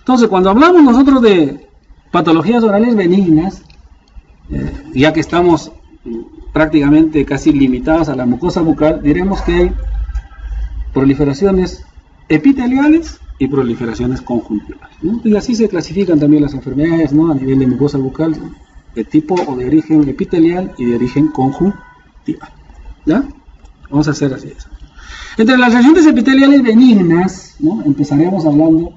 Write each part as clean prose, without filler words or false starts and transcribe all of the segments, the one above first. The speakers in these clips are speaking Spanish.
Entonces, cuando hablamos nosotros de patologías orales benignas, ya que estamos prácticamente casi limitados a la mucosa bucal, diremos que hay proliferaciones epiteliales y proliferaciones conjuntivales, ¿no? Y así se clasifican también las enfermedades, ¿no? A nivel de mucosa bucal, ¿no? De tipo o de origen epitelial y de origen conjuntival, ¿ya? Vamos a hacer así eso. Entre las lesiones epiteliales benignas, ¿no? Empezaremos hablando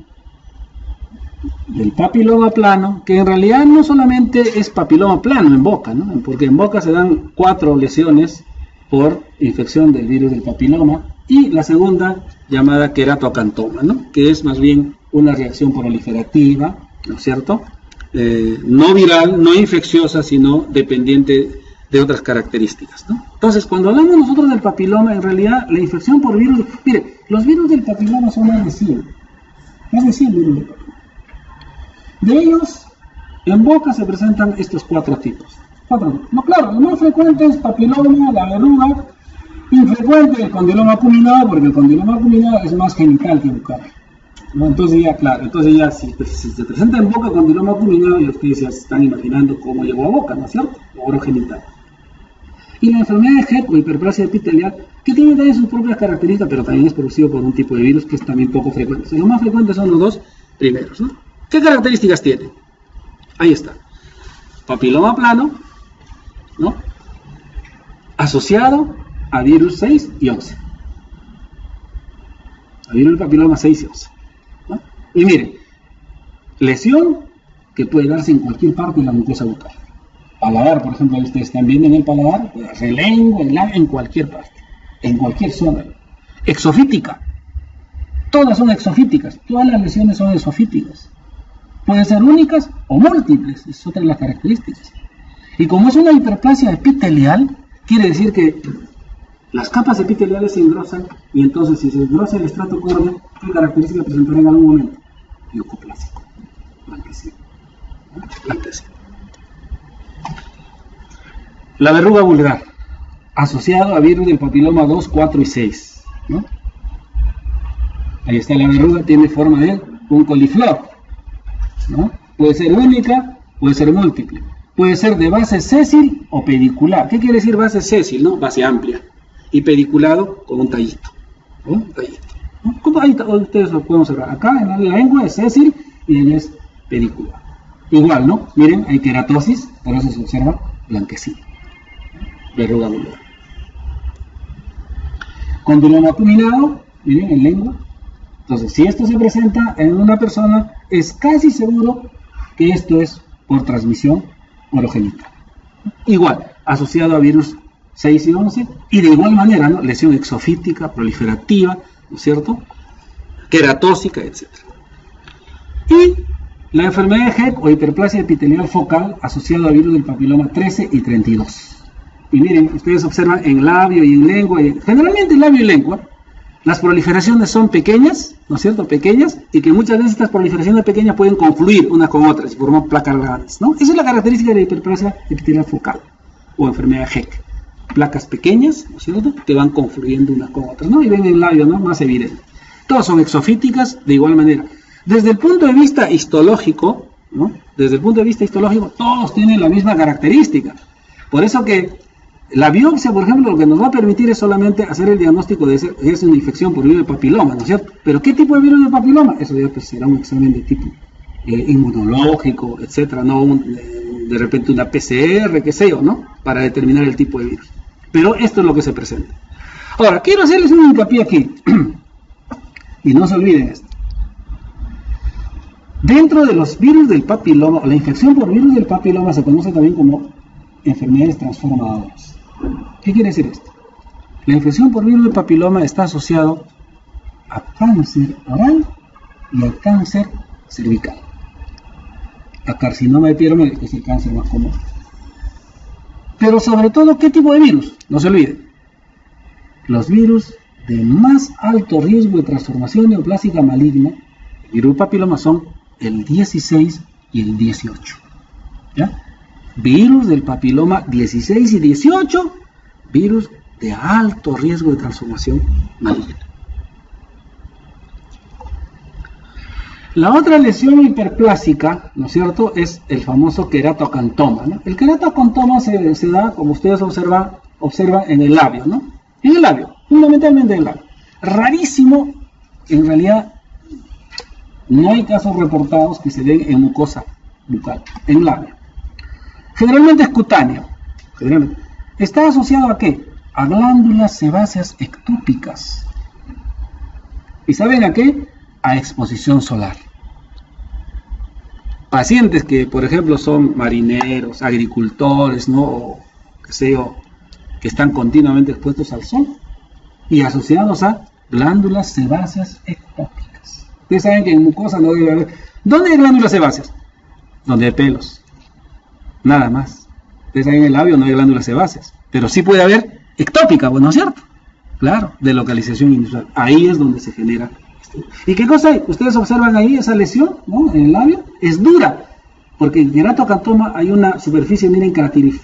del papiloma plano, que en realidad no solamente es papiloma plano en boca, ¿no? Porque en boca se dan 4 lesiones por infección del virus del papiloma, y la segunda llamada queratocantoma, ¿no? Que es más bien una reacción proliferativa, ¿no es cierto? No viral, no infecciosa, sino dependiente de otras características, ¿no? Entonces, cuando hablamos nosotros del papiloma, en realidad la infección por virus, mire, los virus del papiloma son más de 100 virus del papiloma. De ellos, en boca se presentan estos 4 tipos. No, claro, lo más frecuente es papiloma, la verruga, infrecuente el condiloma acuminado, porque el condiloma acuminado es más genital que bucal, ¿no? Entonces ya, claro, si se presenta en boca condiloma acuminado, y ustedes ya se están imaginando cómo llegó a boca, ¿no es cierto? Oro genital. Y la enfermedad de Hec o hiperplasia epitelial, que tiene también sus propias características, pero también es producido por un tipo de virus que es también poco frecuente. O sea, lo más frecuente son los 2 primeros, ¿no? ¿Qué características tiene? Ahí está. Papiloma plano, ¿no? Asociado a virus 6 y 11. A virus del papiloma 6 y 11. ¿No? Y mire, lesión que puede darse en cualquier parte de la mucosa bucal. Paladar, por ejemplo, ustedes están viendo en el paladar, relengua, en cualquier parte, en cualquier zona. Exofítica. Todas son exofíticas. Todas las lesiones son exofíticas. Pueden ser únicas o múltiples, es otra de las características. Y como es una hiperplasia epitelial, quiere decir que las capas epiteliales se engrosan, y entonces si se engrosa el estrato córneo, ¿qué característica presentará en algún momento? Leucoplásico, blanquecino. La verruga vulgar, asociado a virus del papiloma 2, 4 y 6, ¿no? Ahí está la verruga, tiene forma de un coliflor, ¿no? Puede ser única, puede ser múltiple, puede ser de base sésil o pedicular. ¿Qué quiere decir base sésil? ¿No? Base amplia, y pediculado con un tallito, ¿no? Un tallito, ¿no? Como ahí ustedes lo pueden observar, acá en la lengua es sésil y ella es pedicular. Igual, ¿no? Miren, hay queratosis, por eso se observa blanquecino. Verruga vulgar. Condiloma acuminado, miren, en lengua. Entonces, si esto se presenta en una persona, es casi seguro que esto es por transmisión orogenital. Igual, asociado a virus 6 y 11, y de igual manera, ¿no? Lesión exofítica, proliferativa, ¿no es cierto? Queratósica, etc. Y la enfermedad de Hec o hiperplasia epitelial focal asociada a virus del papiloma 13 y 32. Y miren, ustedes observan en labio y en lengua, generalmente en labio y lengua, las proliferaciones son pequeñas, ¿no es cierto? Pequeñas, y que muchas veces estas proliferaciones pequeñas pueden confluir unas con otras y formar placas grandes, ¿no? Esa es la característica de la hiperplasia epitelial focal o enfermedad de Hec. Placas pequeñas, ¿no es cierto?, que van confluyendo unas con otras, ¿no? Y ven en el labio, ¿no?, más evidente. Todas son exofíticas de igual manera. Desde el punto de vista histológico, ¿no?, desde el punto de vista histológico, todos tienen la misma característica. Por eso que la biopsia, por ejemplo, lo que nos va a permitir es solamente hacer el diagnóstico de si es una infección por virus del papiloma, ¿no es cierto? Pero ¿qué tipo de virus del papiloma? Eso ya pues, será un examen de tipo inmunológico, etcétera, no de repente una PCR, qué sé yo, ¿no? Para determinar el tipo de virus. Pero esto es lo que se presenta. Ahora, quiero hacerles un hincapié aquí. Y no se olviden esto. Dentro de los virus del papiloma, la infección por virus del papiloma se conoce también como enfermedades transformadoras. ¿Qué quiere decir esto? La infección por virus del papiloma está asociado a cáncer oral y a cáncer cervical. A carcinoma de piel, que es el cáncer más común. Pero sobre todo, ¿qué tipo de virus? No se olviden. Los virus de más alto riesgo de transformación neoplásica maligna, el virus del papiloma, son el 16 y el 18. ¿Ya? Virus del papiloma 16 y 18, virus de alto riesgo de transformación maligna. La otra lesión hiperplásica, ¿no es cierto?, es el famoso queratocantoma, ¿no? El queratocantoma se da, como ustedes observan en el labio, ¿no? En el labio, fundamentalmente en el labio. Rarísimo, en realidad, no hay casos reportados que se den en mucosa bucal, en labio. Generalmente es cutáneo. Generalmente. ¿Está asociado a qué? A glándulas sebáceas ectópicas. ¿Y saben a qué? A exposición solar. Pacientes que, por ejemplo, son marineros, agricultores, ¿no? O, qué sé yo, que están continuamente expuestos al sol y asociados a glándulas sebáceas ectópicas. Ustedes saben que en mucosa no debe haber. ¿Dónde hay glándulas sebáceas? Donde hay pelos. Nada más. Ustedes saben, en el labio no hay glándulas sebáceas, pero sí puede haber ectópica, ¿no es cierto? Claro, de localización inusual. Ahí es donde se genera. ¿Y qué cosa hay? Ustedes observan ahí esa lesión, ¿no? En el labio, es dura, porque en queratocantoma hay una superficie, miren,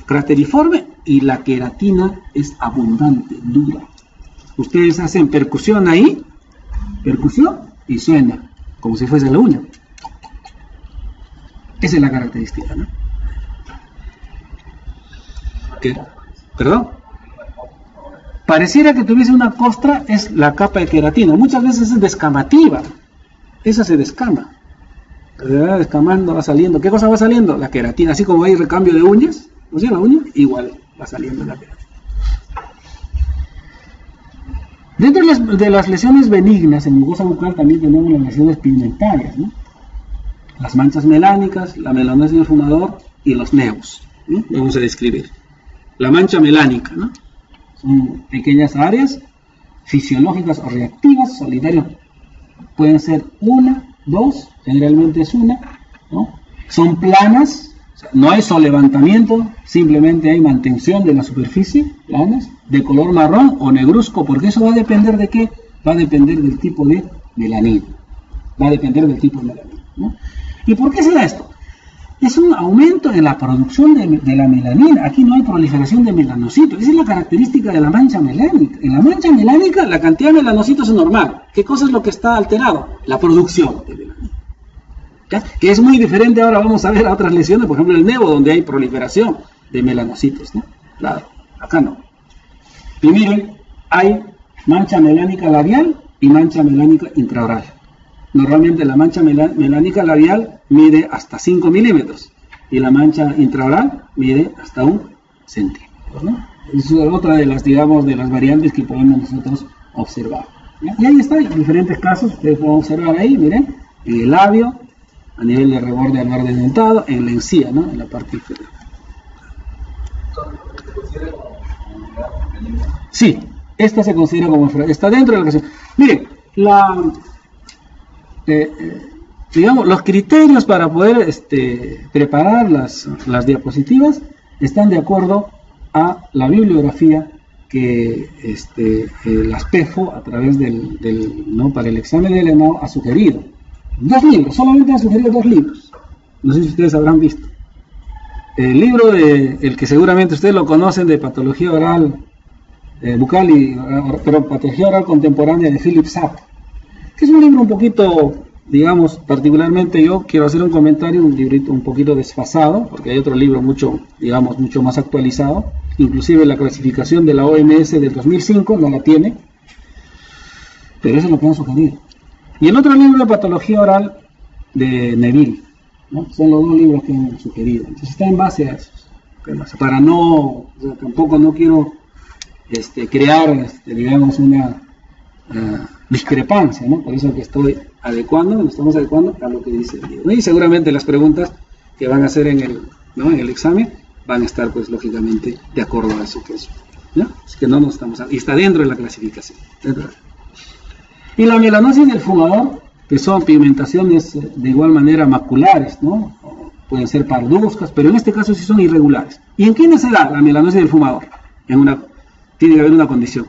crateriforme, y la queratina es abundante, dura. Ustedes hacen percusión ahí, percusión, y suena, como si fuese la uña. Esa es la característica, ¿no? ¿Qué? ¿Perdón? Pareciera que tuviese una costra, es la capa de queratina. Muchas veces es descamativa. Esa se descama. Se va descamando, va saliendo. ¿Qué cosa va saliendo? La queratina. Así como hay recambio de uñas, ¿no sé? La uña, igual va saliendo la queratina. Dentro de las lesiones benignas en mucosa bucal también tenemos las lesiones pigmentarias, ¿no? Las manchas melánicas, la melanosis del fumador y los nevos, ¿no? Vamos a describir. La mancha melánica, ¿no? Son pequeñas áreas fisiológicas o reactivas, solitarias. Pueden ser una, dos, generalmente es una, ¿no? Son planas, o sea, no hay solevantamiento, simplemente hay mantención de la superficie, planas, de color marrón o negruzco, porque eso va a depender de qué, va a depender del tipo de melanina, va a depender del tipo de melanina, ¿no? ¿Y por qué se da esto? Es un aumento en la producción de la melanina. Aquí no hay proliferación de melanocitos. Esa es la característica de la mancha melánica. En la mancha melánica la cantidad de melanocitos es normal. ¿Qué cosa es lo que está alterado? La producción de melanina. ¿Ya? Que es muy diferente. Ahora vamos a ver a otras lesiones, por ejemplo el nevo, donde hay proliferación de melanocitos, ¿no? Claro, acá no. Y miren, hay mancha melánica labial y mancha melánica intraoral. Normalmente la mancha melánica labial mide hasta 5 milímetros y la mancha intraoral mide hasta 1 centímetro, ¿no? Esa es otra de las, digamos, de las variantes que podemos nosotros observar, ¿ya? Y ahí está, hay diferentes casos, ustedes pueden observar ahí, miren, en el labio, a nivel de reborde alveolar desdentado, en la encía, ¿no? En la parte inferior. Sí, esta se considera como está dentro de la lesión. Miren, digamos, los criterios para poder preparar las diapositivas están de acuerdo a la bibliografía que las PEFO a través ¿no? para el examen del ENAO ha sugerido. 2 libros, solamente han sugerido 2 libros. No sé si ustedes habrán visto. El libro el que seguramente ustedes lo conocen, de patología oral bucal pero patología oral contemporánea, de Philip Sapp. Es un libro un poquito, digamos, particularmente yo quiero hacer un comentario, un librito un poquito desfasado, porque hay otro libro mucho más actualizado, inclusive la clasificación de la OMS del 2005 no la tiene, pero eso es lo que han sugerido. Y el otro libro de patología oral de Neville, ¿no? Son los 2 libros que han sugerido. Entonces está en base a esos. Para no, o sea, tampoco no quiero crear, digamos, una discrepancia, ¿no? Por eso que estamos adecuando a lo que dice el libro. Y seguramente las preguntas que van a hacer en el examen van a estar, pues, lógicamente, de acuerdo a eso que es, ¿no? Así que no nos estamos... Y está dentro de la clasificación. Y la melanosis del fumador, que son pigmentaciones de igual manera maculares, ¿no? Pueden ser parduzcas, pero en este caso sí son irregulares. ¿Y en quiénes se da la melanosis del fumador? Tiene que haber una condición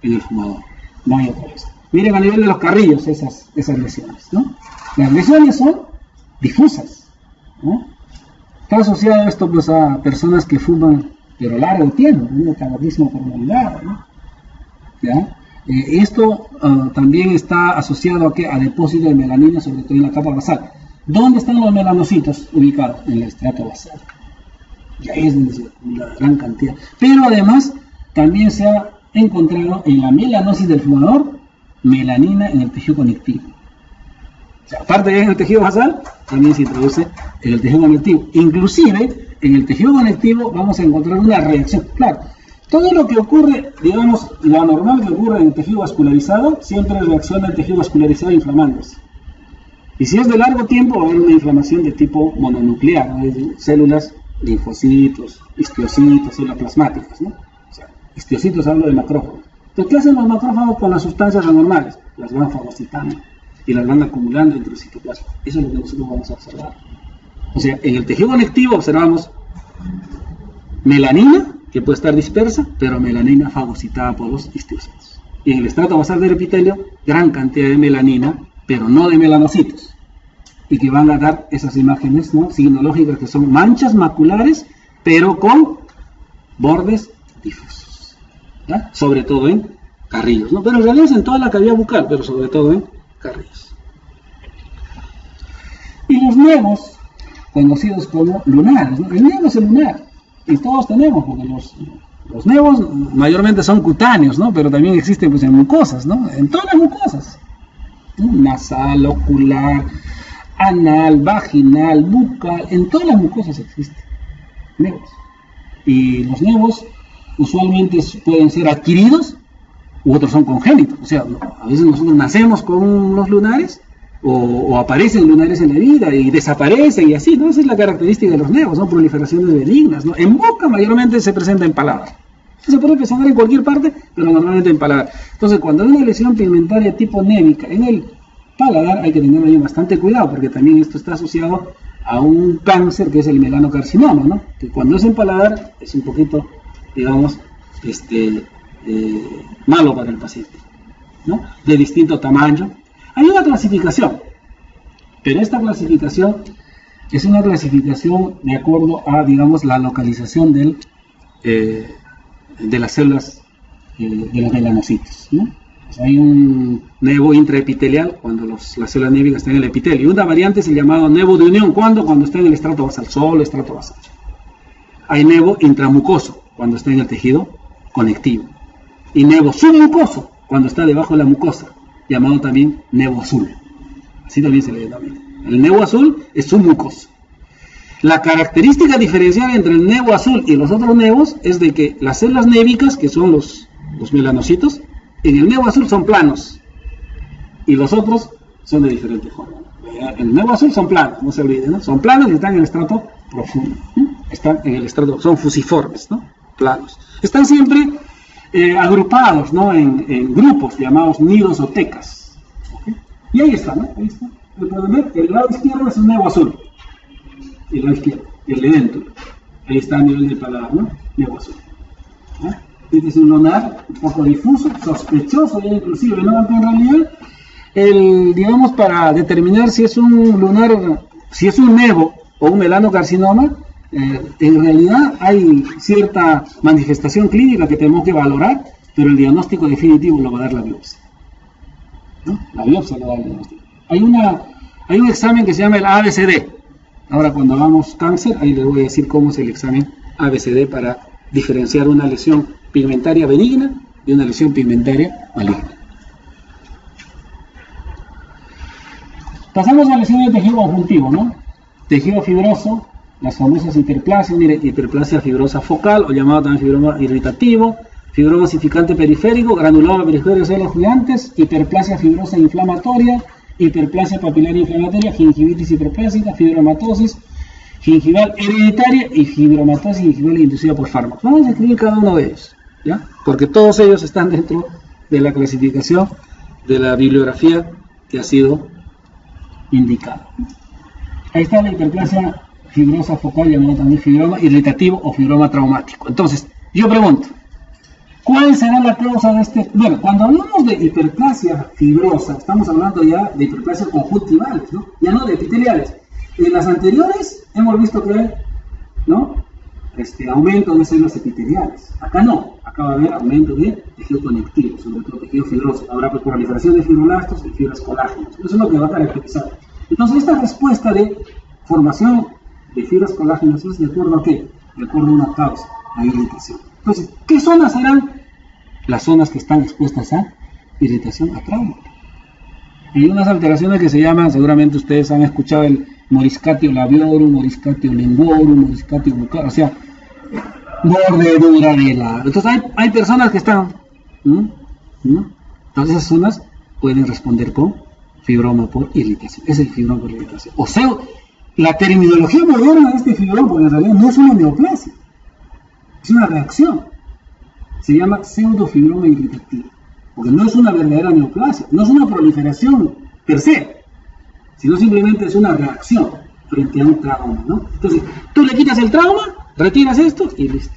en el fumador. No hay otra cosa. Miren a nivel de los carrillos esas lesiones, ¿no? Las lesiones son difusas, ¿no? Está asociado esto, pues, a personas que fuman pero largo tiempo, un tabaquismo prolongado, ¿no? ¿Ya? Esto también está asociado a depósito de melanina, sobre todo en la capa basal. ¿Dónde están los melanocitos ubicados? En el estrato basal. Y ahí es donde se la gran cantidad. Pero además, también se ha encontrado en la melanosis del fumador melanina en el tejido conectivo. O sea, aparte de en el tejido basal, también se introduce en el tejido conectivo. Inclusive, en el tejido conectivo vamos a encontrar una reacción. Claro, todo lo que ocurre, digamos, lo anormal que ocurre en el tejido vascularizado, siempre reacciona el tejido vascularizado inflamándose. Y si es de largo tiempo, va a haber una inflamación de tipo mononuclear, ¿no? Células, linfocitos, histiocitos, células plasmáticas, ¿no? O sea, histiocitos hablo de macrófagos. Entonces, ¿qué hacen los macrófagos con las sustancias anormales? Las van fagocitando y las van acumulando dentro del citoplasma. Eso es lo que nosotros vamos a observar. O sea, en el tejido conectivo observamos melanina, que puede estar dispersa, pero melanina fagocitada por los histiocitos. Y en el estrato basal del epitelio, gran cantidad de melanina, pero no de melanocitos, y que van a dar esas imágenes, ¿no?, signológicas, que son manchas maculares, pero con bordes difusos, ¿ya? Sobre todo en carrillos, ¿no? Pero en realidad es en toda la cavidad bucal, pero sobre todo en carrillos. Y los nevos, conocidos como lunares, ¿no? El nevo es el lunar, y todos tenemos, porque los nevos mayormente son cutáneos, ¿no? Pero también existen, pues, en mucosas, ¿no? En todas las mucosas, ¿no? Nasal, ocular, anal, vaginal, bucal, en todas las mucosas existen nevos. Y los nevos usualmente pueden ser adquiridos u otros son congénitos. O sea, a veces nosotros nacemos con los lunares o aparecen lunares en la vida y desaparecen y así, ¿no? Esa es la característica de los nevos, ¿no? Proliferaciones benignas, ¿no? En boca mayormente se presenta en paladar. Se puede presentar en cualquier parte, pero normalmente en paladar. Entonces, cuando hay una lesión pigmentaria tipo névica en el paladar, hay que tener ahí bastante cuidado, porque también esto está asociado a un cáncer que es el melanocarcinoma, ¿no? Que cuando es en paladar es un poquito, digamos, malo para el paciente, ¿no? De distinto tamaño. Hay una clasificación, pero esta clasificación es una clasificación de acuerdo a, digamos, la localización de las células de los melanocitos, ¿no? O sea, hay un nevo intraepitelial cuando las células névicas están en el epitelio, y una variante es el llamado nevo de unión, cuando está en el estrato basal, solo estrato basal. Hay nevo intramucoso cuando está en el tejido conectivo, y nevo submucoso cuando está debajo de la mucosa, llamado también nevo azul. Así también se le denomina. El nevo azul es submucoso. La característica diferencial entre el nevo azul y los otros nevos es de que las células névicas, que son los melanocitos, en el nevo azul son planos y los otros son de diferente forma. El nevo azul son planos, no se olviden, ¿no? Son planos y están en el estrato profundo, ¿no? Están en el estrato, son fusiformes, ¿no? Planos. Están siempre agrupados, ¿no? En grupos llamados nidos o tecas, ¿okay? Y ahí está, ¿no? Ahí está. Pueden ver, el lado izquierdo es un nevo azul, el lado izquierdo, el de dentro. Ahí está a nivel de paladar, ¿no? Nevo azul, ¿no? Este es un lunar un poco difuso, sospechoso, ya inclusive, ¿no? En realidad, digamos, para determinar si es un lunar, si es un nevo o un melanocarcinoma, en realidad hay cierta manifestación clínica que tenemos que valorar, pero el diagnóstico definitivo lo va a dar la biopsia, ¿no? La biopsia lo va a dar el diagnóstico. Hay un examen que se llama el ABCD. Ahora, cuando hagamos cáncer, ahí les voy a decir cómo es el examen ABCD para diferenciar una lesión pigmentaria benigna y una lesión pigmentaria maligna. Pasamos a lesiones de tejido conjuntivo, ¿no? Tejido fibroso, las famosas hiperplasias, mire, hiperplasia fibrosa focal, o llamado también fibroma irritativo, fibroma osificante periférico, granuloma periférico de células gigantes, hiperplasia fibrosa inflamatoria, hiperplasia papilar inflamatoria, gingivitis hiperplásica, fibromatosis gingival hereditaria y fibromatosis gingival inducida por fármacos. Vamos a escribir cada uno de ellos, ¿ya? Porque todos ellos están dentro de la clasificación de la bibliografía que ha sido indicada. Ahí está la hiperplasia fibrosa focal, llamado también fibroma irritativo o fibroma traumático. Entonces, yo pregunto, ¿cuál será la causa de este? Bueno, cuando hablamos de hiperplasia fibrosa, estamos hablando ya de hiperplasias conjuntivales, ¿no? Ya no de epiteliales. En las anteriores hemos visto que hay, ¿no? aumento de células epiteliales. Acá no, acá va a haber aumento de tejido conectivo, sobre todo tejido fibroso. Habrá proliferación de fibroblastos y fibras colágenas. Eso es lo que va a caracterizar. Entonces, esta respuesta de formación de fibras colágenas es de acuerdo a qué? De acuerdo a una causa, a irritación. Entonces, ¿qué zonas serán? Las zonas que están expuestas a irritación, a trauma. Hay unas alteraciones que se llaman, seguramente ustedes han escuchado el moriscatio labiorum, moriscatio linguorum, moriscatio buccal, o sea, mordedura de la... Entonces hay personas que están... Entonces esas zonas pueden responder con fibroma por irritación. Es el fibroma por irritación. O sea, la terminología moderna de este fibroma, porque en realidad no es una neoplasia, es una reacción. Se llama pseudofibroma irritativo, porque no es una verdadera neoplasia, no es una proliferación per se, sino simplemente es una reacción frente a un trauma, ¿no? Entonces, tú le quitas el trauma, retiras esto y listo,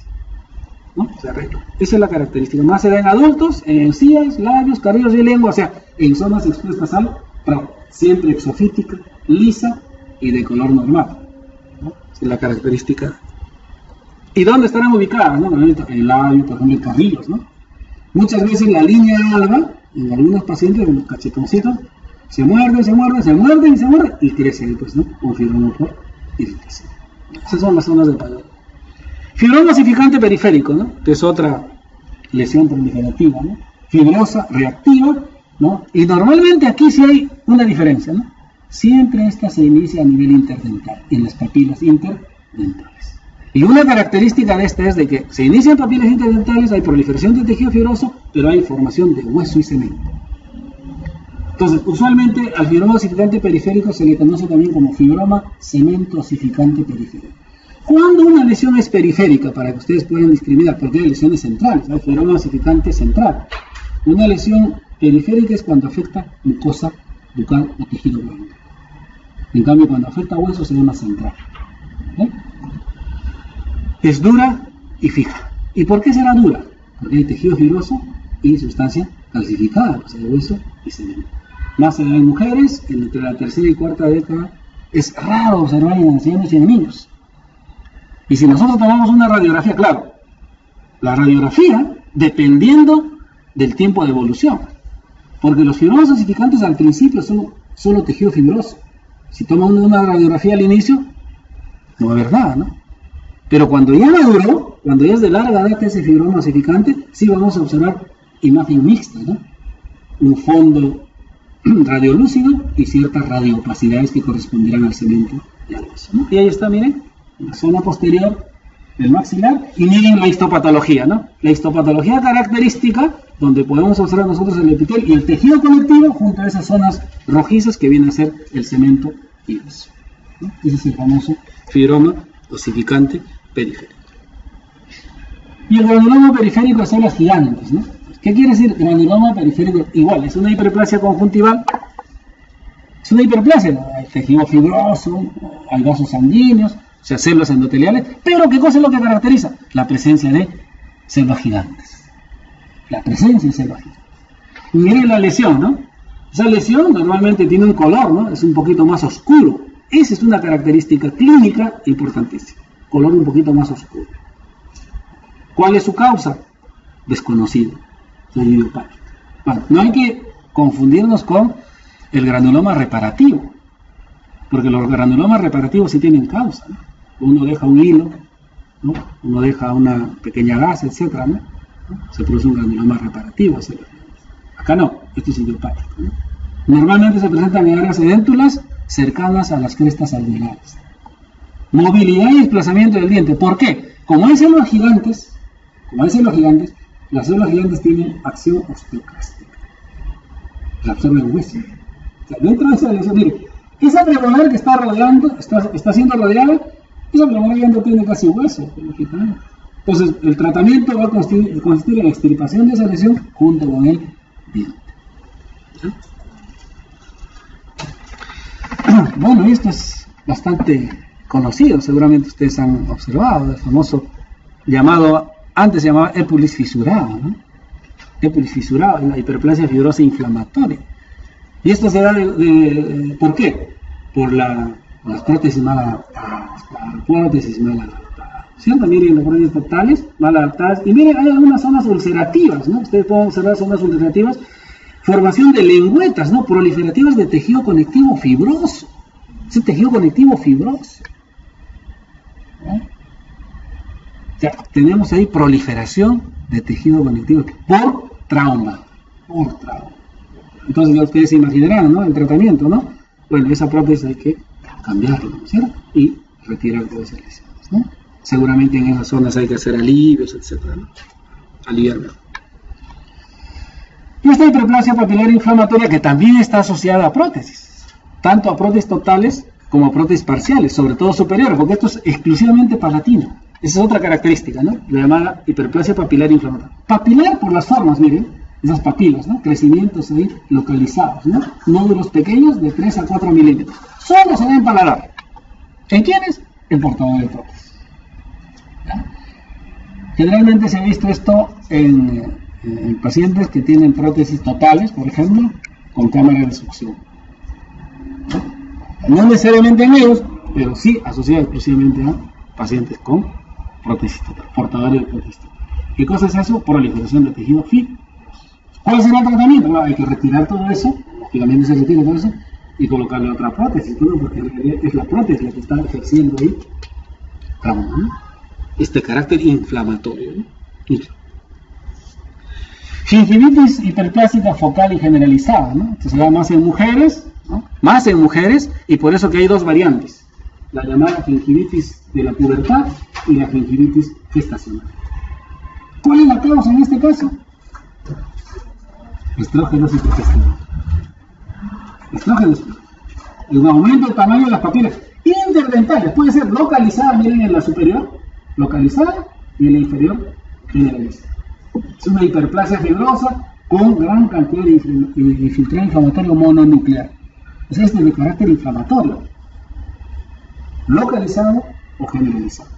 ¿no? Se arregla. Esa es la característica. Más se da en adultos, en encías, labios, carrillos y lengua, o sea, en zonas expuestas al trauma, siempre exofítica, lisa y de color normal, ¿no? Esa es la característica. ¿Y dónde estarán ubicadas? ¿No? En el labio, por ejemplo, en carrillos, ¿no? Muchas veces la línea alba, en algunos pacientes, en los cachetoncitos, se muerde y crece después, ¿no? Un fibroma por irritación. Esas son las zonas de Pavlov. Fibroma osificante periférico, ¿no? Que es otra lesión proliferativa, ¿no? Fibrosa, reactiva, ¿no? Y normalmente aquí sí hay una diferencia, ¿no? Siempre esta se inicia a nivel interdental, en las papilas interdentales. Y una característica de esta es de que se inician papilas interdentales, hay proliferación de tejido fibroso, pero hay formación de hueso y cemento. Entonces, usualmente al fibroma osificante periférico se le conoce también como fibroma cemento osificante periférico. Cuando una lesión es periférica, para que ustedes puedan discriminar, porque hay lesiones centrales, hay fibroma osificante central. Una lesión periférica es cuando afecta mucosa bucal o tejido blanco. En cambio, cuando afecta hueso se llama central. ¿Eh? Es dura y fija. ¿Y por qué será dura? Porque hay tejido fibroso y sustancia calcificada, o sea, hueso y cemento. Más en mujeres, entre la tercera y cuarta década, es raro observar en ancianos y en niños. Y si nosotros tomamos una radiografía, claro, la radiografía dependiendo del tiempo de evolución, porque los fibromas osificantes al principio son solo tejido fibroso. Si toma una radiografía al inicio, no va a haber nada, ¿no? Pero cuando ya maduró, cuando ya es de larga data ese fibroma osificante, sí vamos a observar imagen mixta, ¿no? Un fondo radiolúcido y ciertas radioopacidades que corresponderán al cemento y al hueso, ¿no? Y ahí está, miren, en la zona posterior del maxilar, y miren la histopatología, ¿no? La histopatología característica, donde podemos observar nosotros el epitelio y el tejido conectivo junto a esas zonas rojizas que viene a ser el cemento y hueso, ¿no? Ese es el famoso fibroma osificante periférico. Y el granuloma periférico de células gigantes, ¿no? ¿Qué quiere decir granuloma periférico? Igual, es una hiperplasia conjuntival, es una hiperplasia, ¿no? Hay tejido fibroso, hay vasos sanguíneos, o sea, células endoteliales, pero ¿qué cosa es lo que caracteriza? La presencia de células gigantes. La presencia de células gigantes. Y miren la lesión, ¿no? Esa lesión normalmente tiene un color, ¿no? Es un poquito más oscuro. Esa es una característica clínica importantísima. Color un poquito más oscuro. ¿Cuál es su causa? Desconocido. La idiopática. Bueno, no hay que confundirnos con el granuloma reparativo, porque los granulomas reparativos sí tienen causa, ¿no? Uno deja un hilo, ¿no? Uno deja una pequeña gasa, etcétera, ¿no? Se produce un granuloma reparativo. Acá no, esto es idiopático, ¿no? Normalmente se presentan en áreas edéntulas cercanas a las crestas alveolares. Movilidad y desplazamiento del diente. ¿Por qué? Como hay células gigantes, las células gigantes tienen acción osteoclástica. La absorbe el hueso. O sea, dentro de esa lesión, mire, esa premolar que está rodeando, está siendo rodeada, esa premolar ya no tiene casi hueso, lógicamente. Entonces, el tratamiento va a consistir en la extirpación de esa lesión junto con el diente. ¿Sí? Bueno, esto es bastante conocido, seguramente ustedes han observado, el famoso llamado, antes se llamaba épulis fisurado, ¿no? Épulis fisurado, la hiperplasia fibrosa inflamatoria. Y esto se da ¿por qué? Por las prótesis mal adaptadas, ¿cierto? Miren los prótesis totales, mal adaptadas. Y miren, hay algunas zonas ulcerativas, ¿no? Ustedes pueden observar zonas ulcerativas. Formación de lengüetas, ¿no? Proliferativas de tejido conectivo fibroso. Ese tejido conectivo fibroso. ¿No? O sea, tenemos ahí proliferación de tejido conectivo por trauma. Por trauma. Entonces, ya ustedes se imaginarán, ¿no? El tratamiento, ¿no? Bueno, esa prótesis hay que cambiarla, ¿cierto? Y retirar todas esas lesiones, ¿no? Seguramente en esas zonas hay que hacer alivios, etcétera, ¿no? Aliviarlo. Y esta hiperplasia papilar inflamatoria que también está asociada a prótesis, tanto a prótesis totales como a prótesis parciales, sobre todo superiores, porque esto es exclusivamente palatino. Esa es otra característica, ¿no? La llamada hiperplasia papilar inflamatoria. Papilar por las formas, miren, esas papilas, ¿no? Crecimientos ahí localizados, ¿no? Nódulos pequeños de 3 a 4 milímetros. Solo se ven paladar. ¿En quiénes? En portadores de prótesis. ¿Ya? Generalmente se ha visto esto en pacientes que tienen prótesis totales, por ejemplo, con cámara de succión. No necesariamente en ellos, pero sí asociado exclusivamente a pacientes con prótesis total, portadores de prótesis total. ¿Qué cosa es eso? Proliferación de tejido fibroso. ¿Cuál será el tratamiento? Bueno, hay que retirar todo eso, lógicamente se retira todo eso, y colocarle otra prótesis, ¿no? Porque en realidad es la prótesis la que está ejerciendo ahí trauma, ¿no? Este carácter inflamatorio, ¿no? Gingivitis hiperplásica focal y generalizada, ¿no? Esto se da más en mujeres, ¿no? Más en mujeres, y por eso que hay dos variantes, la llamada gingivitis de la pubertad y la gingivitis gestacional. ¿Cuál es la causa en este caso? Estrógenos y progesterona. Estrógenos. Un aumento del tamaño de las papilas interdentales, puede ser localizada, miren, en la superior, localizada, y en la inferior, generalizada. Es una hiperplasia fibrosa con gran cantidad de infiltrado inflamatorio mononuclear. O sea, este es de carácter inflamatorio, localizado o generalizado,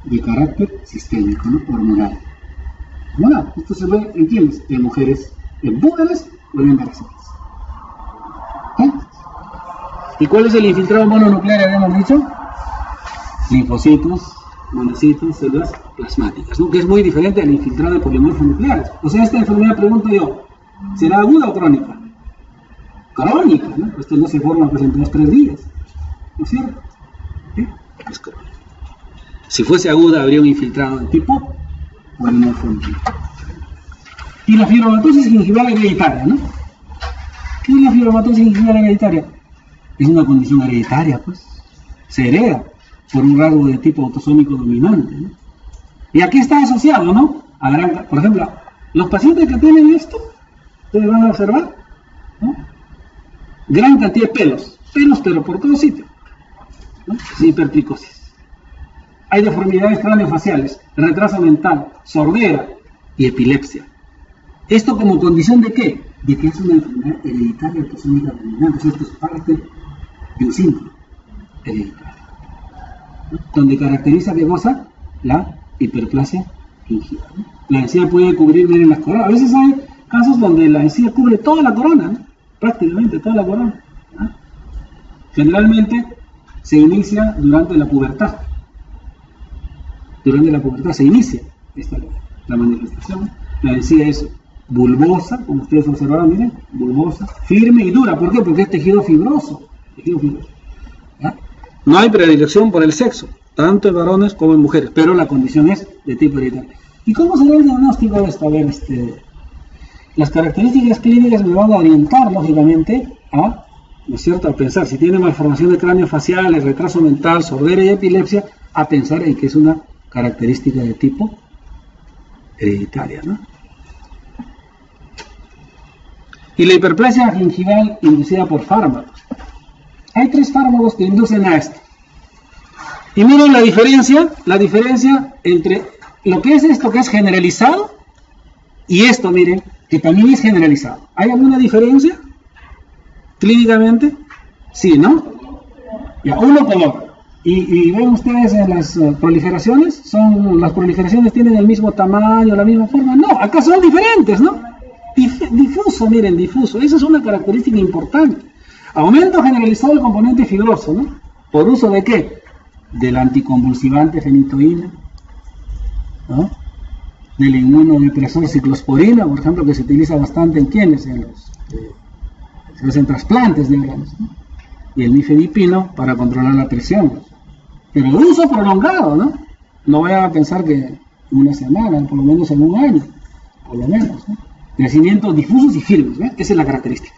de carácter sistémico, ¿no? Hormonal. Bueno, esto se ve en quiénes, en mujeres, en púberes o en embarazadas. ¿Eh? ¿Y cuál es el infiltrado mononuclear? Habíamos dicho linfocitos, monocitos, células plasmáticas, ¿no? Que es muy diferente al infiltrado de polimorfos nucleares. O sea, esta enfermedad, pregunto yo, ¿será aguda o crónica? Crónica, ¿no? Esto no se forma pues en 2 o 3 días, ¿no es cierto? ¿Eh? Es crónica. Si fuese aguda, habría un infiltrado de tipo polimorfo nuclear. Y la fibromatosis gingival hereditaria, ¿no? ¿Qué es la fibromatosis gingival hereditaria? Es una condición hereditaria, pues. Se hereda por un rasgo de tipo autosómico dominante, ¿no? Y aquí está asociado, ¿no? Por ejemplo, los pacientes que tienen esto, ustedes van a observar, ¿no? Gran cantidad de pelos, pero por todo sitio, ¿no? Hipertricosis. Hay deformidades craneofaciales, retraso mental, sordera y epilepsia. ¿Esto como condición de qué? De que es una enfermedad hereditaria autosómica dominante. Esto es parte de un síndrome hereditario, ¿no? Donde caracteriza qué cosa? La hiperplasia gingival, ¿no? La encía puede cubrir, miren, las coronas. A veces hay casos donde la encía cubre toda la corona, ¿no? Prácticamente toda la corona, ¿no? Generalmente se inicia durante la pubertad. Durante la pubertad se inicia la manifestación. La encía es bulbosa, como ustedes observaron, miren, bulbosa, firme y dura. ¿Por qué? Porque es tejido fibroso. ¿Ya? No hay predilección por el sexo, tanto en varones como en mujeres, pero la condición es de tipo hereditario. ¿Y cómo será el diagnóstico de esto? A ver, las características clínicas me van a orientar, lógicamente, a, ¿no es cierto?, a pensar, si tiene malformación de cráneo faciales, retraso mental, sordera y epilepsia, a pensar en que es una característica de tipo hereditaria, ¿no? Y la hiperplasia gingival inducida por fármacos. Hay 3 fármacos que inducen a esto. Y miren la diferencia entre lo que es esto que es generalizado y esto, miren, que también es generalizado. ¿Hay alguna diferencia clínicamente? Sí, ¿no? Ya, uno con otro. Y ven ustedes en las proliferaciones, las proliferaciones tienen el mismo tamaño, la misma forma. No, acá son diferentes, ¿no? Difuso, miren, difuso. Esa es una característica importante. Aumento generalizado del componente fibroso, ¿no? ¿Por uso de qué? Del anticonvulsivante fenitoína, ¿no? Del inmunodepresor ciclosporina, por ejemplo, que se utiliza bastante en quienes, en los trasplantes de órganos, ¿no? Y el nifedipino para controlar la presión, pero de uso prolongado, ¿no? No vayan a pensar que una semana, por lo menos en un año, por lo menos, ¿no? Crecimientos difusos y firmes, ¿ves? Esa es la característica.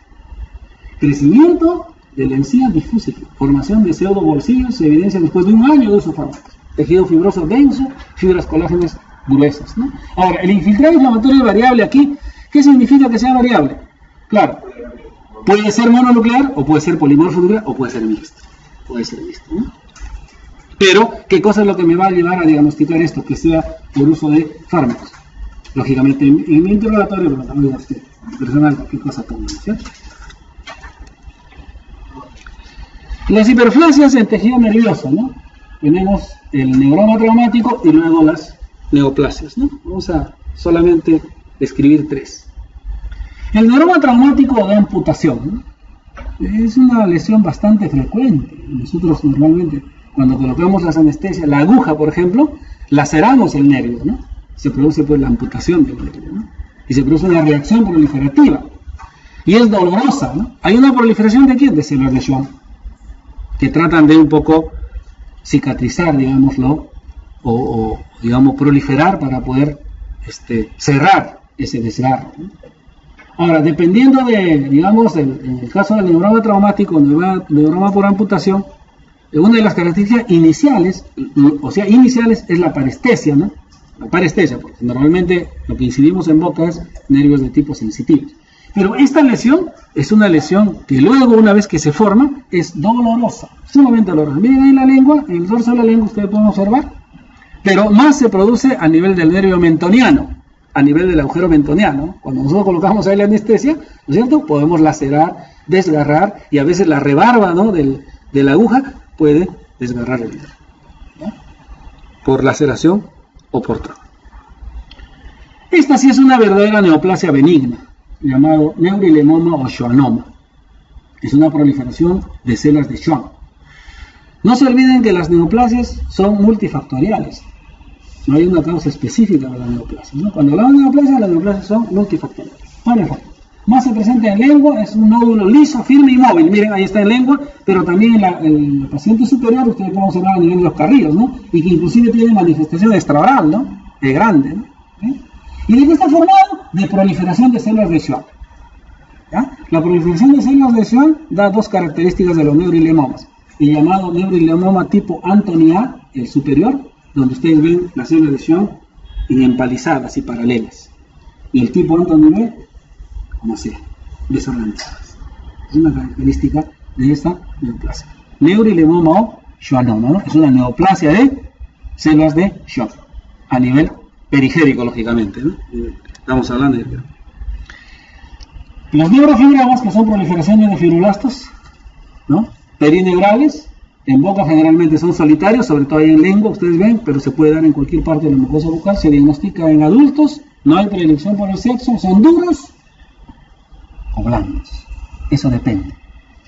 Crecimiento de la encía difusa, formación de pseudobolsillos se evidencia después de un año de uso fármacos. Tejido fibroso denso, fibras colágenas gruesas, ¿no? Ahora, el infiltrado inflamatorio variable aquí, ¿qué significa que sea variable? Claro, puede ser mononuclear, o puede ser polimorfo nuclear, o puede ser mixto. Puede ser mixto, ¿no? Pero, ¿qué cosa es lo que me va a llevar a diagnosticar esto? Que sea por uso de fármacos. Lógicamente, en mi interrogatorio, pero también personal, ¿qué cosa pongo, ¿cierto? Las hiperplasias en tejido nervioso, ¿no? Tenemos el neuroma traumático y luego las neoplasias, ¿no? Vamos a solamente describir 3. El neuroma traumático de amputación, ¿no? Es una lesión bastante frecuente. Nosotros normalmente, cuando colocamos las anestesias, la aguja, por ejemplo, laceramos el nervio, ¿no? Se produce pues la amputación del nervio, ¿no? Y se produce una reacción proliferativa. Y es dolorosa, ¿no? Hay una proliferación de ¿quién? De células de Schwann, que tratan de un poco cicatrizar, digámoslo, o digamos proliferar para poder cerrar ese desgarro, ¿no? Ahora, dependiendo de, digamos, en el caso del neuroma traumático, neuroma por amputación, una de las características iniciales, es la parestesia, ¿no? La parestesia, porque normalmente lo que incidimos en boca es nervios de tipo sensitivo. Pero esta lesión es una lesión que luego, una vez que se forma, es dolorosa, sumamente dolorosa. Miren ahí la lengua, en el dorso de la lengua ustedes pueden observar, pero más se produce a nivel del nervio mentoniano, a nivel del agujero mentoniano. Cuando nosotros colocamos ahí la anestesia, ¿no es cierto? Podemos lacerar, desgarrar, y a veces la rebarba, ¿no? de la aguja puede desgarrar el nervio, ¿no? Por laceración o por trauma. Esta sí es una verdadera neoplasia benigna, llamado neurilemoma o schwannoma. Es una proliferación de células de Schwann. No se olviden que las neoplasias son multifactoriales. No hay una causa específica de la neoplasia, ¿no? Cuando hablamos de neoplasia, las neoplasias son multifactoriales. Por ejemplo, más se presenta en lengua, es un nódulo liso, firme y móvil. Miren, ahí está en lengua, pero también en el paciente superior, ustedes pueden observar a nivel de los carrillos, ¿no? Y que inclusive tiene manifestación extraoral, ¿no? De grande, ¿no? ¿Sí? ¿Y de qué está formado? De proliferación de células de Schwann. ¿Ya? La proliferación de células de Schwann da 2 características de los neurilemomas. El llamado neurilemoma tipo Anthony A, el superior, donde ustedes ven las células de Schwann empalizadas y paralelas. Y el tipo Anthony B, como sea, desorganizadas. Es una característica de esta neoplasia. Neurilemoma o schwannoma, ¿no? Es una neoplasia de células de Schwann, a nivel periférico, lógicamente, ¿no? Estamos hablando de... Los neurofibromas, que son proliferaciones de fibroblastos, ¿no? Perineurales, en boca generalmente son solitarios, sobre todo ahí en lengua, ustedes ven, pero se puede dar en cualquier parte de la mucosa bucal, se diagnostica en adultos, no hay predilección por el sexo, son duros o blandos. Eso depende.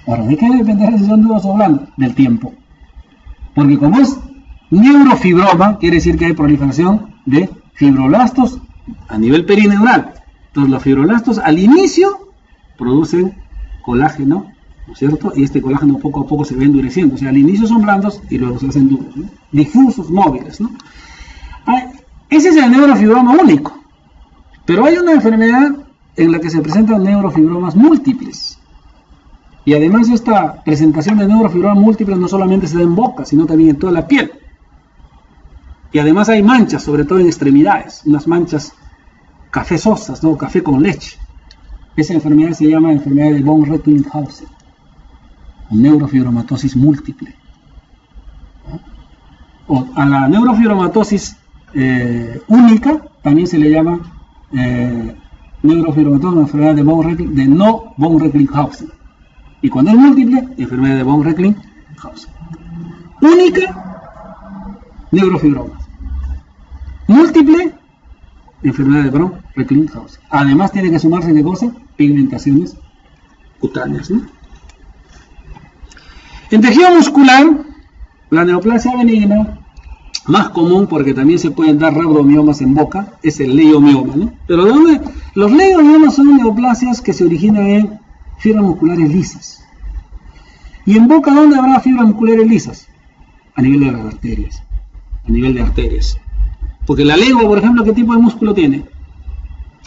Ahora, ¿de qué depende si son duros o blandos? Del tiempo. Porque como es neurofibroma, quiere decir que hay proliferación de fibroblastos a nivel perineural. Entonces los fibroblastos al inicio producen colágeno, ¿no es cierto? Y este colágeno poco a poco se va endureciendo. O sea, al inicio son blandos y luego se hacen duros, ¿no? Difusos, móviles, ¿no? Ese es el neurofibroma único. Pero hay una enfermedad en la que se presentan neurofibromas múltiples. Y además esta presentación de neurofibromas múltiples no solamente se da en boca, sino también en toda la piel. Y además hay manchas, sobre todo en extremidades, unas manchas cafezosas, ¿no? Café con leche. Esa enfermedad se llama enfermedad de von Recklinghausen, o neurofibromatosis múltiple. ¿No? O a la neurofibromatosis única también se le llama neurofibromatosis, enfermedad de no von Recklinghausen. Y cuando es múltiple, enfermedad de von Recklinghausen. Única, neurofibromas. Múltiple, enfermedad de von Recklinghausen. Además tiene que sumarse, ¿qué cosa? Pigmentaciones cutáneas, ¿no? En tejido muscular, la neoplasia benigna más común, porque también se pueden dar rhabdomiomas en boca, es el leiomioma, ¿no? Pero ¿de dónde? Los leiomiomas son neoplasias que se originan en fibras musculares lisas. ¿Y en boca dónde habrá fibras musculares lisas? A nivel de las arterias. A nivel de arterias. Porque la lengua, por ejemplo, ¿qué tipo de músculo tiene?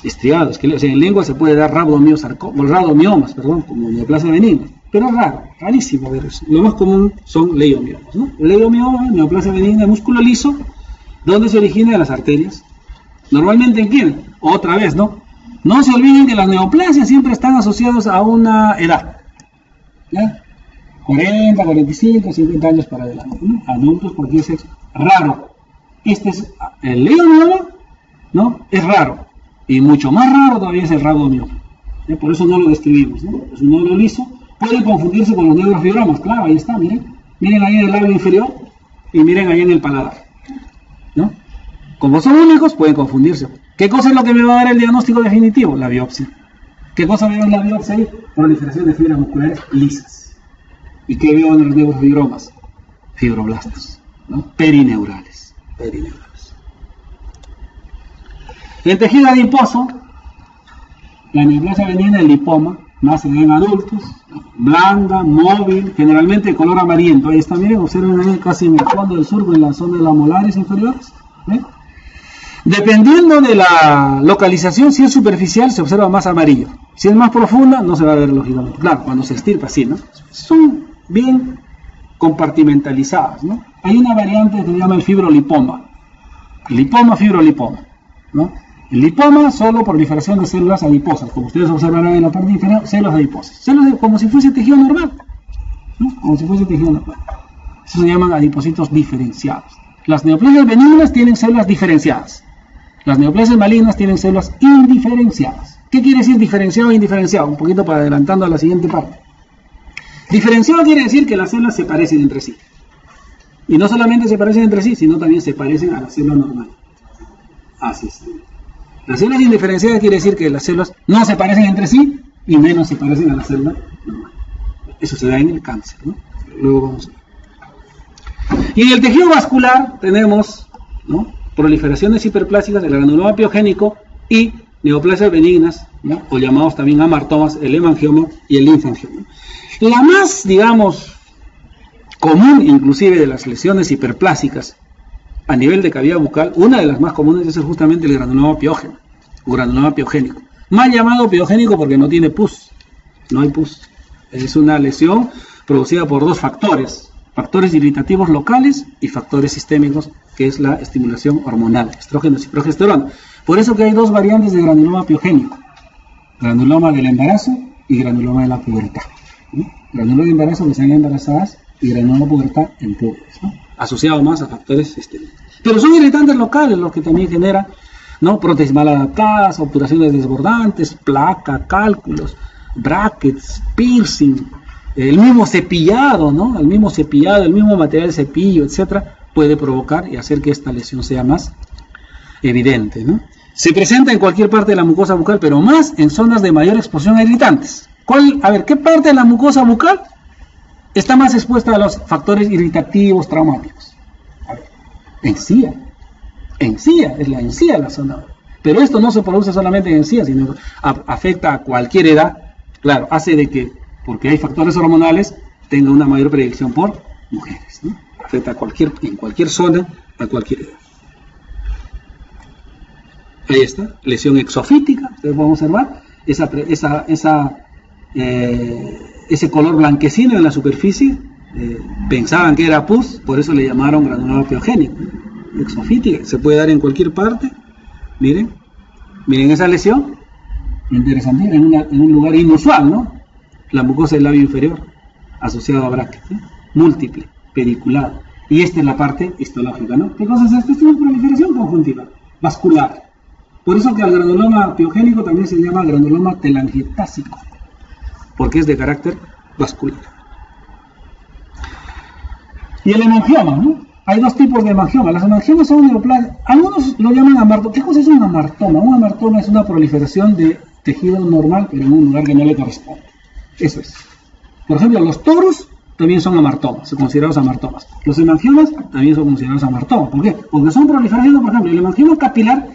Estriados. O sea, en lengua se puede dar rhabdomiomas, como neoplasia benigna. Pero es raro, rarísimo ver eso. Lo más común son leiomiomas, ¿no? Leiomioma, neoplasia benigna, músculo liso, ¿dónde se origina? En las arterias. Normalmente ¿en quién? Otra vez, ¿no? No se olviden que las neoplasias siempre están asociadas a una edad. ¿Ya? 40, 45, 50 años para adelante, ¿no? Adultos, cualquier sexo. Raro. Este es el leiomioma, ¿no? Es raro. Y mucho más raro todavía es el rhabdomioma. Por eso no lo describimos, ¿no? Es un nódulo liso. Puede confundirse con los neurofibromas, claro, ahí está, miren. Miren ahí en el labio inferior y miren ahí en el paladar, ¿no? Como son únicos, pueden confundirse. ¿Qué cosa es lo que me va a dar el diagnóstico definitivo? La biopsia. ¿Qué cosa veo en la biopsia ahí? Proliferación de fibras musculares lisas. ¿Y qué veo en los neurofibromas? Fibroblastos, ¿no? Perineurales. El tejido adiposo, la neoplasia benigna, el lipoma, nace en adultos, blanda, móvil, generalmente de color amarillento. Ahí está, miren, observen ahí casi en el fondo del surco, en la zona de las molares inferiores. ¿Ven? Dependiendo de la localización, si es superficial se observa más amarillo. Si es más profunda, no se va a ver lógicamente. Claro, cuando se estirpa así, ¿no? Son bien compartimentalizadas, ¿no? Hay una variante que se llama el fibrolipoma. Lipoma, fibrolipoma, ¿no? El lipoma, solo proliferación de células adiposas, como ustedes observarán en la parte inferior, células adiposas. Células como si fuese tejido normal, ¿no? Como si fuese tejido normal. Eso se llaman adipocitos diferenciados. Las neoplasias benignas tienen células diferenciadas. Las neoplasias malignas tienen células indiferenciadas. ¿Qué quiere decir diferenciado e indiferenciado? Un poquito para adelantando a la siguiente parte. Diferenciado quiere decir que las células se parecen entre sí. Y no solamente se parecen entre sí, sino también se parecen a la célula normal. Así es. Las células indiferenciadas quiere decir que las células no se parecen entre sí y menos se parecen a la célula normal. Eso se da en el cáncer, ¿no? Luego vamos a ver. Y en el tejido vascular tenemos, ¿no?, proliferaciones hiperplásicas del granuloma piogénico y neoplasias benignas, ¿no?, o llamados también amartomas, el hemangioma y el linfangioma. La más, digamos, común inclusive de las lesiones hiperplásicas a nivel de cavidad bucal, una de las más comunes es justamente el granuloma piógeno, o granuloma piogénico. Mal llamado piogénico porque no tiene pus, no hay pus. Es una lesión producida por dos factores irritativos locales y factores sistémicos, que es la estimulación hormonal, estrógenos y progesterona. Por eso que hay dos variantes de granuloma piogénico: granuloma del embarazo y granuloma de la pubertad, ¿no? Granuloma de embarazo que sean embarazadas y granuloma de pubertad en pobres, ¿no?, asociado más a factores sistémicos. Pero son irritantes locales los que también generan, ¿no?, prótesis mal adaptadas, obturaciones desbordantes, placa, cálculos, brackets, piercing, el mismo cepillado, ¿no?, el mismo material de cepillo, etcétera, puede provocar y hacer que esta lesión sea más evidente, ¿no? Se presenta en cualquier parte de la mucosa bucal, pero más en zonas de mayor exposición a irritantes. ¿Qué parte de la mucosa bucal está más expuesta a los factores irritativos traumáticos? A ver, encía, es la encía la zona. Pero esto no se produce solamente en encía, sino que afecta a cualquier edad. Claro, hace de que, porque hay factores hormonales, tenga una mayor predicción por mujeres, ¿no? Afecta en cualquier zona, a cualquier edad. Ahí está, lesión exofítica, ustedes pueden observar, ese color blanquecino en la superficie, pensaban que era pus, por eso le llamaron granuloma piogénico. Exofítica, se puede dar en cualquier parte. Miren esa lesión, interesante, en un lugar inusual, ¿no? La mucosa del labio inferior, asociado a brackets, ¿sí?, múltiple, pediculado. Y esta es la parte histológica, ¿no? ¿Qué cosa es esto? Esto es una proliferación conjuntiva, vascular. Por eso que al granuloma piogénico también se llama granuloma telangietásico, porque es de carácter vascular. Y el hemangioma, ¿no? Hay dos tipos de hemangioma. Las hemangiomas son neoplasias. Algunos lo llaman amartoma. ¿Qué cosa es un amartoma? Un amartoma es una proliferación de tejido normal, pero en un lugar que no le corresponde. Eso es. Por ejemplo, los toros también son amartomas, son considerados amartomas. Los hemangiomas también son considerados amartomas. ¿Por qué? Porque son proliferaciones, por ejemplo, el hemangioma capilar,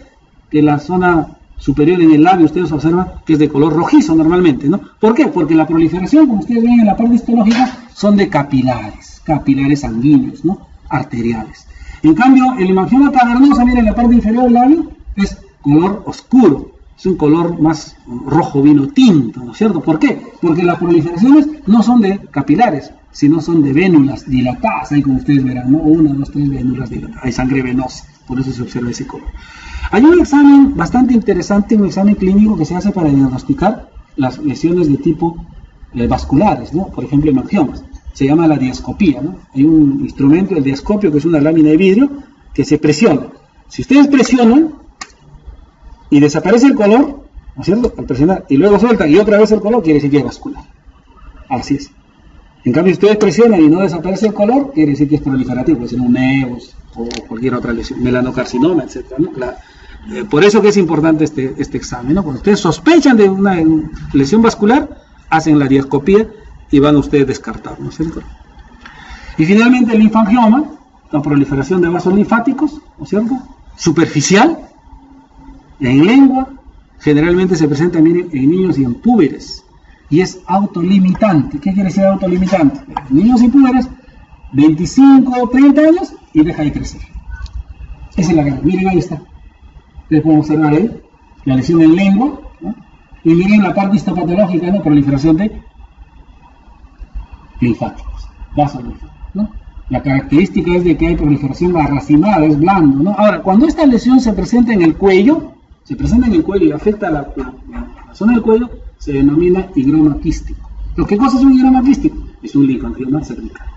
que la zona superior en el labio, ustedes observan que es de color rojizo normalmente, ¿no? ¿Por qué? Porque la proliferación, como ustedes ven en la parte histológica, son de capilares sanguíneos, ¿no? Arteriales. En cambio, el hemangioma cavernoso, miren, en la parte inferior del labio, es color oscuro, es un color más rojo vino tinto, ¿no es cierto? ¿Por qué? Porque las proliferaciones no son de capilares, sino son de vénulas dilatadas, ahí como ustedes verán, ¿no? 1, 2, 3 vénulas dilatadas, hay sangre venosa, por eso se observa ese color. Hay un examen bastante interesante, un examen clínico que se hace para diagnosticar las lesiones de tipo vasculares, ¿no? Por ejemplo, hemangiomas. Se llama la diascopía, ¿no? Hay un instrumento, el diascopio, que es una lámina de vidrio que se presiona. Si ustedes presionan y desaparece el color, ¿no es cierto? Al presionar y luego sueltan y otra vez el color, quiere decir que es vascular. Así es. En cambio, si ustedes presionan y no desaparece el color, quiere decir que es proliferativo, puede ser un nevos o cualquier otra lesión, melanocarcinoma, etc., ¿no? Por eso que es importante este examen, ¿no? Cuando ustedes sospechan de una lesión vascular, hacen la diascopía y van a ustedes descartar, ¿no es cierto? Y finalmente el linfangioma, la proliferación de vasos linfáticos, ¿no es cierto? Superficial, en lengua, generalmente se presenta en niños y en púberes, y es autolimitante. ¿Qué quiere decir autolimitante? En niños y púberes, 25 o 30 años y deja de crecer. Esa es la gran. Miren, ahí está. Ustedes pueden observar ahí la lesión en lengua, ¿no? Y miren la parte histopatológica, ¿no? Proliferación de linfáticos, vasos linfáticos, ¿no? La característica es de que hay proliferación racimada, es blando, ¿no? Ahora, cuando esta lesión se presenta en el cuello, y afecta a la zona del cuello, se denomina higroma quístico. ¿Pero qué cosa es un higroma quístico? Es un linfangioma cervical.